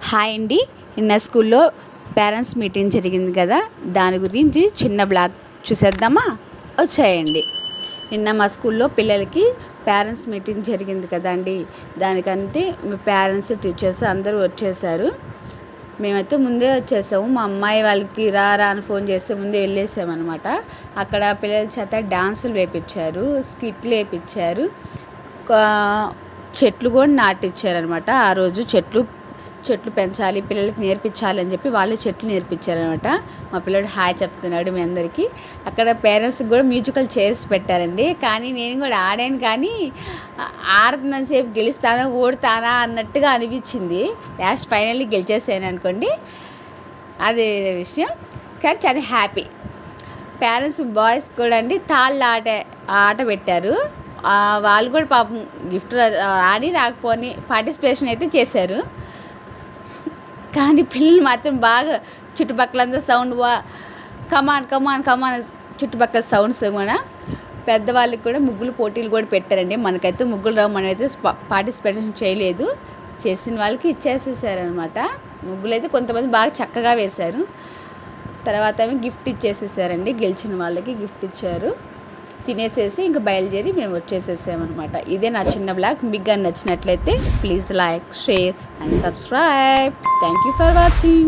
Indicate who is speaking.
Speaker 1: Hi అండి. నిన్న స్కూల్లో పేరెంట్స్ మీటింగ్ జరిగింది కదా, దాని గురించి చిన్న బ్లాగ్ చూసేద్దామా? వచ్చాయండి. నిన్న మా స్కూల్లో పిల్లలకి పేరెంట్స్ మీటింగ్ జరిగింది కదండి, దానికంటే మీ పేరెంట్స్ టీచర్స్ అందరూ వచ్చేసారు. మేమైతే ముందే వచ్చేసాము. మా అమ్మాయి వాళ్ళకి రా అని ఫోన్ చేస్తే ముందే వెళ్ళేసామన్నమాట. అక్కడ పిల్లల చేత డాన్సులు వేయించారు, స్కిట్లు వేయించారు, చెట్లు కూడా నాటించారనమాట. ఆ రోజు చెట్లు పెంచాలి, పిల్లలకి నేర్పించాలి అని చెప్పి వాళ్ళు చెట్లు నేర్పించారనమాట. మా పిల్లడు హాయ్ చెప్తున్నాడు మీ అందరికీ. అక్కడ పేరెంట్స్కి కూడా మ్యూజికల్ చైర్స్ పెట్టారండి. కానీ నేను కూడా ఆడాను, కానీ ఆడుతున్నంతసేపు గెలుస్తానా ఓడుతానా అన్నట్టుగా అనిపించింది. లాస్ట్ ఫైనల్లీ గెలిచేసాను అనుకోండి, అదే విషయం. కానీ చాలా హ్యాపీ. పేరెంట్స్ బాయ్స్ కూడా అండి తాళ్ళ ఆట పెట్టారు. వాళ్ళు కూడా పాపం గిఫ్ట్ ఆడి రాకపోని పార్టిసిపేషన్ అయితే చేశారు. కానీ పిల్లలు మాత్రం బాగా చుట్టుపక్కలంతా సౌండ్ కమాన్ కమాన్ కమాన్ చుట్టుపక్కల సౌండ్స్ కూడా. పెద్దవాళ్ళకి కూడా ముగ్గులు పోటీలు కూడా పెట్టారండి. మనకైతే ముగ్గులు రావు, మనమైతే పార్టిసిపేషన్ చేయలేదు. చేసిన వాళ్ళకి ఇచ్చేసేసారనమాట. ముగ్గులు అయితే కొంతమంది బాగా చక్కగా వేశారు. తర్వాత గిఫ్ట్ ఇచ్చేసేసారండి. గెలిచిన వాళ్ళకి గిఫ్ట్ ఇచ్చారు. తినేసేసి ఇంకా బయలుదేరి మేము వచ్చేసేసామన్నమాట. ఇదే నా చిన్న బ్లాగ్. మీకు కానీ నచ్చినట్లయితే please like, share and subscribe. Thank you for watching.